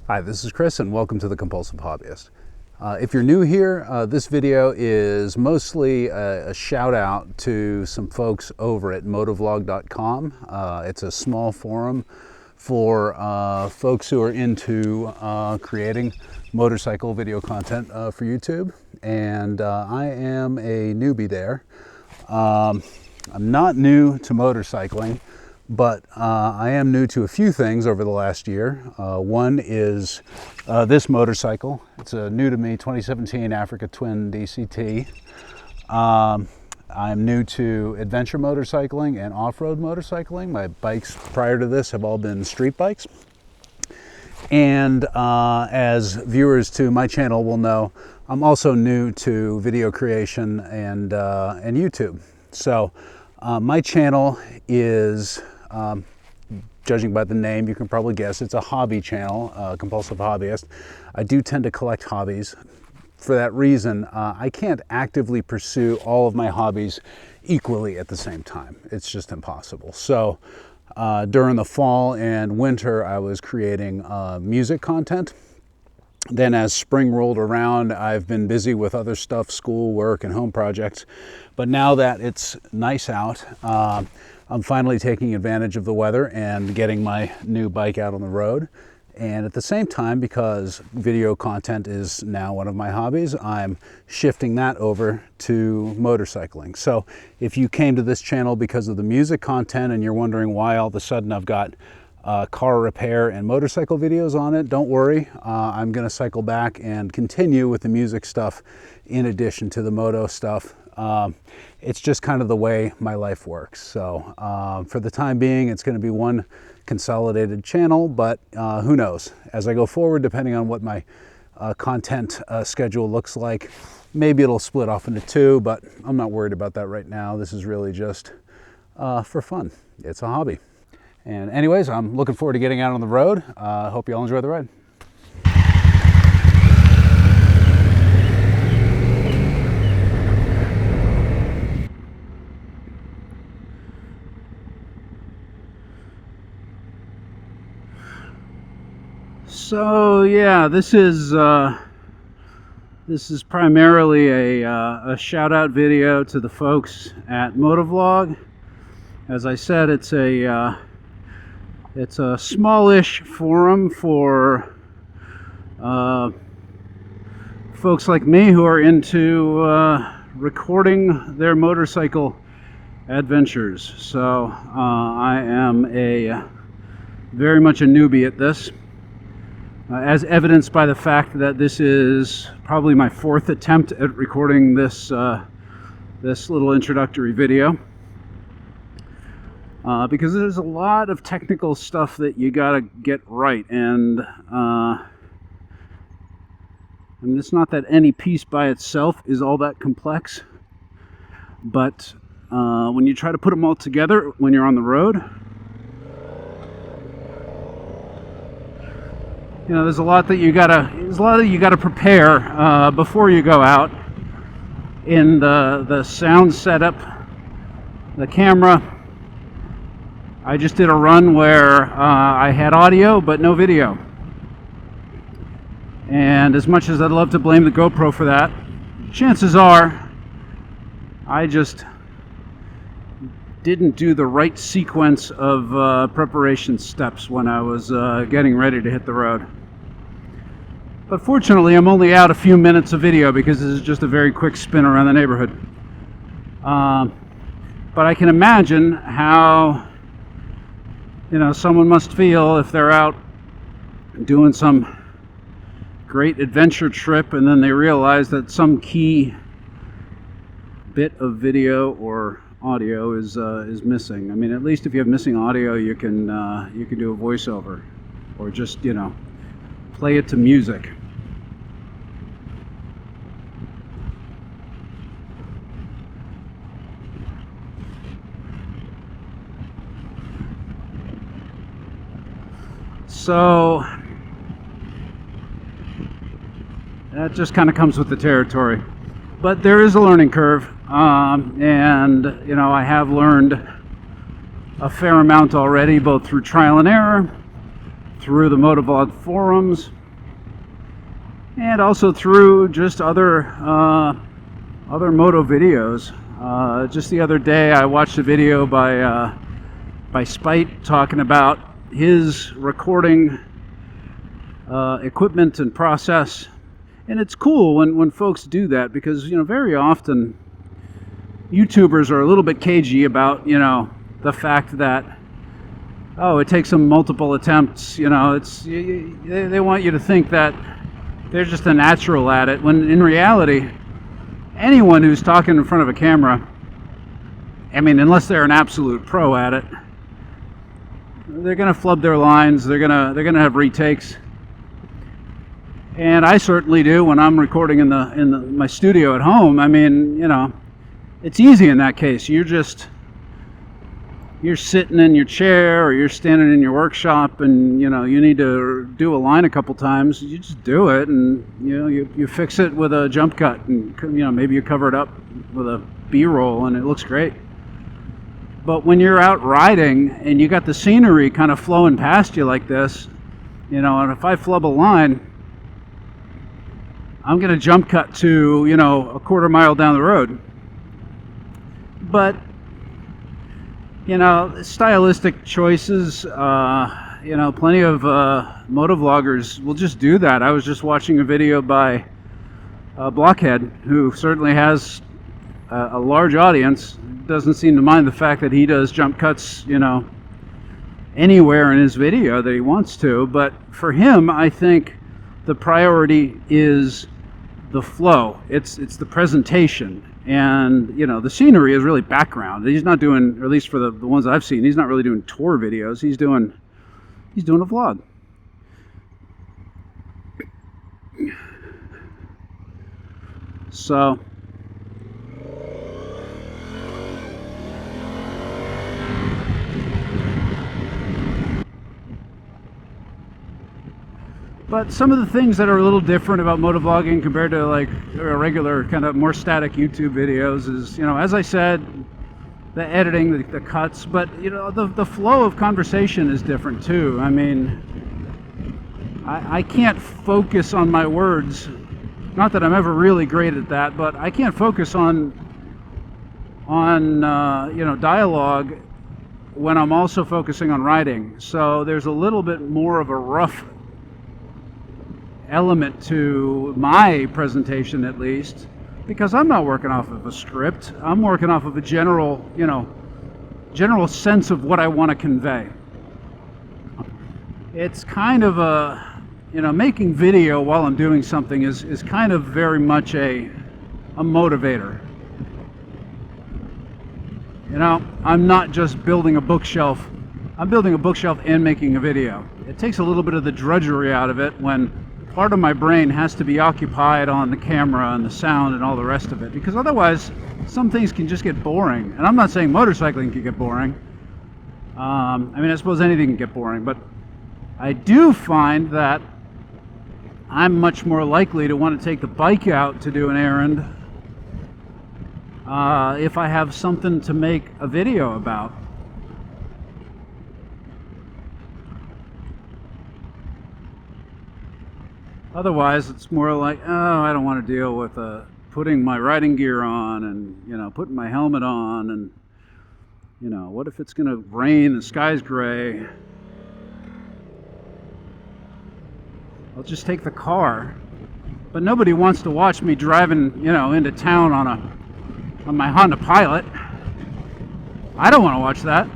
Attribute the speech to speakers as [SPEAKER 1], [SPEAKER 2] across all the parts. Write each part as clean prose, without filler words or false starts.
[SPEAKER 1] Hi, this is Chris and welcome to The Compulsive Hobbyist. If you're new here, this video is mostly a shout out to some folks over at motovlog.com. It's a small forum for folks who are into creating motorcycle video content for YouTube, and I am a newbie there. I'm not new to motorcycling, but I am new to a few things over the last year. One is this motorcycle. It's a new to me 2017 Africa Twin DCT. I'm new to adventure motorcycling and off-road motorcycling. My bikes prior to this have all been street bikes. And as viewers to my channel will know, I'm also new to video creation and YouTube. So my channel is, judging by the name, you can probably guess it's a hobby channel, Compulsive Hobbyist. I do tend to collect hobbies. For that reason, I can't actively pursue all of my hobbies equally at the same time. It's just impossible. So during the fall and winter, I was creating music content. Then as spring rolled around, I've been busy with other stuff, school, work, and home projects. But now that it's nice out, I'm finally taking advantage of the weather and getting my new bike out on the road. And at the same time, because video content is now one of my hobbies, I'm shifting that over to motorcycling. So if you came to this channel because of the music content and you're wondering why all of a sudden I've got car repair and motorcycle videos on it, don't worry. I'm going to cycle back and continue with the music stuff in addition to the moto stuff. It's just kind of the way my life works. So for the time being, it's going to be one consolidated channel, but who knows? As I go forward, depending on what my content schedule looks like, maybe it'll split off into two, but I'm not worried about that right now. This is really just for fun. It's a hobby. And anyways, I'm looking forward to getting out on the road. Hope you all enjoy the ride. So yeah, this is primarily a shout out video to the folks at Motovlog. As I said, it's a smallish forum for folks like me who are into recording their motorcycle adventures. So I am very much a newbie at this. As evidenced by the fact that this is probably my fourth attempt at recording this this little introductory video, because there's a lot of technical stuff that you gotta get right, and it's not that any piece by itself is all that complex, but when you try to put them all together when you're on the road, you know, there's a lot that you gotta prepare before you go out. In the sound setup, the camera. I just did a run where I had audio but no video. And as much as I'd love to blame the GoPro for that, chances are I just didn't do the right sequence of preparation steps when I was getting ready to hit the road. But fortunately, I'm only out a few minutes of video because this is just a very quick spin around the neighborhood. But I can imagine how, you know, someone must feel if they're out doing some great adventure trip and then they realize that some key bit of video or audio is missing. I mean, at least if you have missing audio, you can do a voiceover or just, you know, play it to music. So that just kind of comes with the territory. But there is a learning curve, and you know, I have learned a fair amount already, both through trial and error, through the Motovlog forums, and also through just other moto videos. Just the other day I watched a video by Spite talking about his recording equipment and process. And it's cool when folks do that, because, you know, very often YouTubers are a little bit cagey about, you know, the fact that, oh, it takes them multiple attempts, you know, they want you to think that they're just a natural at it, when in reality, anyone who's talking in front of a camera, I mean, unless they're an absolute pro at it, they're gonna flub their lines, they're gonna have retakes. And I certainly do when I'm recording in my studio at home. I mean, you know, it's easy in that case. You're sitting in your chair or you're standing in your workshop, and, you know, you need to do a line a couple times. You just do it, and, you know, you fix it with a jump cut, and, you know, maybe you cover it up with a B-roll and it looks great. But when you're out riding and you got the scenery kind of flowing past you like this, you know, and if I flub a line, I'm going to jump cut to, you know, a quarter mile down the road. But, you know, stylistic choices, you know, plenty of motovloggers will just do that. I was just watching a video by Blockhead, who certainly has a large audience. Doesn't seem to mind the fact that he does jump cuts, you know, anywhere in his video that he wants to. But for him, I think the priority is the flow. It's the presentation, and, you know, the scenery is really background. He's not doing, or at least for the ones I've seen, he's not really doing tour videos. He's doing a vlog. So but some of the things that are a little different about motovlogging compared to like a regular kind of more static YouTube videos is, you know, as I said, the editing, the cuts, but, you know, the flow of conversation is different too. I mean, I can't focus on my words. Not that I'm ever really great at that, but I can't focus on you know, dialogue when I'm also focusing on writing. So there's a little bit more of a rough element to my presentation, at least, because I'm not working off of a script. I'm working off of a general, you know, general sense of what I want to convey. It's kind of a, you know, making video while I'm doing something is kind of very much a motivator. You know, I'm not just building a bookshelf. I'm building a bookshelf and making a video. It takes a little bit of the drudgery out of it when part of my brain has to be occupied on the camera and the sound and all the rest of it, because otherwise some things can just get boring. And I'm not saying motorcycling can get boring. I mean, I suppose anything can get boring, but I do find that I'm much more likely to want to take the bike out to do an errand if I have something to make a video about. Otherwise, it's more like, oh, I don't want to deal with putting my riding gear on and, you know, putting my helmet on, and, you know, what if it's going to rain, the sky's gray? I'll just take the car. But nobody wants to watch me driving, you know, into town on my Honda Pilot. I don't want to watch that.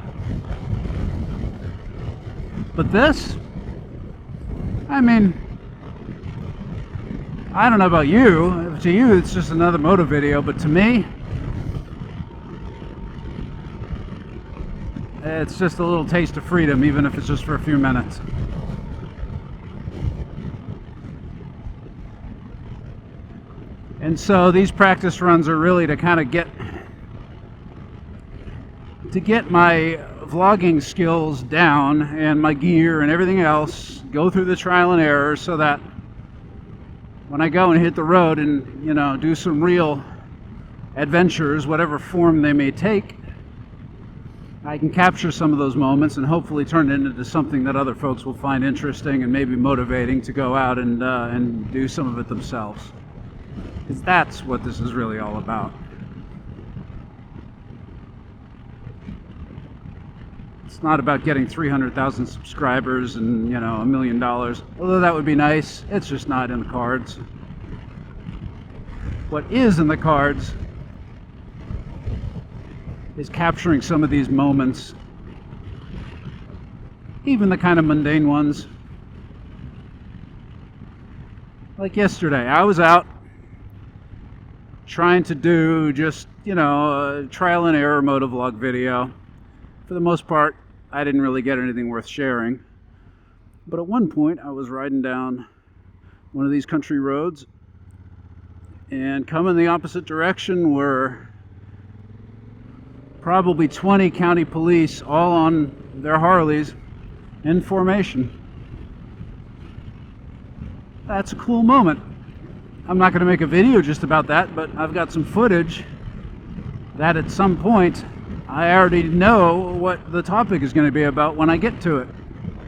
[SPEAKER 1] But this, I mean, I don't know about you. To you, it's just another moto video, but to me, it's just a little taste of freedom, even if it's just for a few minutes. And so these practice runs are really to kind of get my vlogging skills down and my gear and everything else, go through the trial and error, so that when I go and hit the road and, you know, do some real adventures, whatever form they may take, I can capture some of those moments and hopefully turn it into something that other folks will find interesting and maybe motivating to go out and do some of it themselves. Because that's what this is really all about. It's not about getting 300,000 subscribers and, you know, $1 million. Although that would be nice, it's just not in the cards. What is in the cards is capturing some of these moments, even the kind of mundane ones. Like yesterday, I was out trying to do just, you know, a trial and error motovlog video. For the most part, I didn't really get anything worth sharing. But at one point, I was riding down one of these country roads, and coming the opposite direction were probably 20 county police, all on their Harleys in formation. That's a cool moment. I'm not going to make a video just about that, but I've got some footage that at some point I already know what the topic is going to be about when I get to it.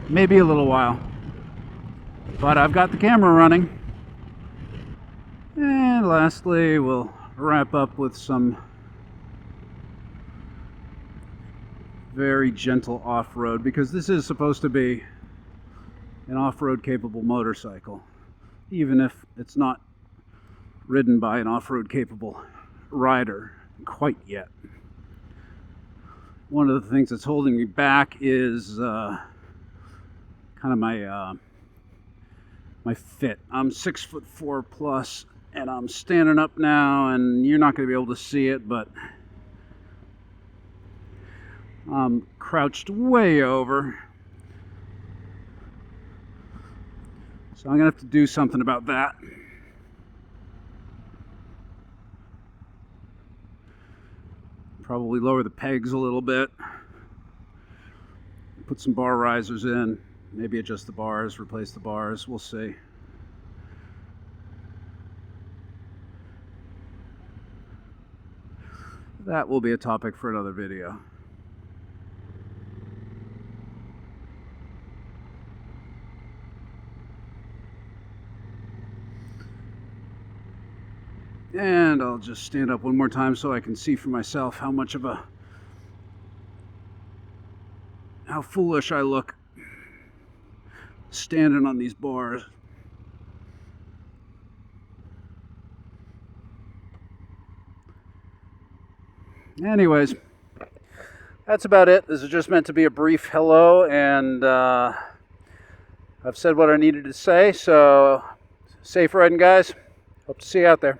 [SPEAKER 1] Maybe a little while. But I've got the camera running. And lastly, we'll wrap up with some very gentle off-road, because this is supposed to be an off-road capable motorcycle, even if it's not ridden by an off-road capable rider quite yet. One of the things that's holding me back is kind of my fit. I'm 6'4" plus, and I'm standing up now, and you're not going to be able to see it, but I'm crouched way over. So I'm going to have to do something about that. Probably lower the pegs a little bit. Put some bar risers in. Maybe adjust the bars, replace the bars. We'll see. That will be a topic for another video. And I'll just stand up one more time so I can see for myself how foolish I look standing on these bars. Anyways, that's about it. This is just meant to be a brief hello, and I've said what I needed to say, so safe riding, guys. Hope to see you out there.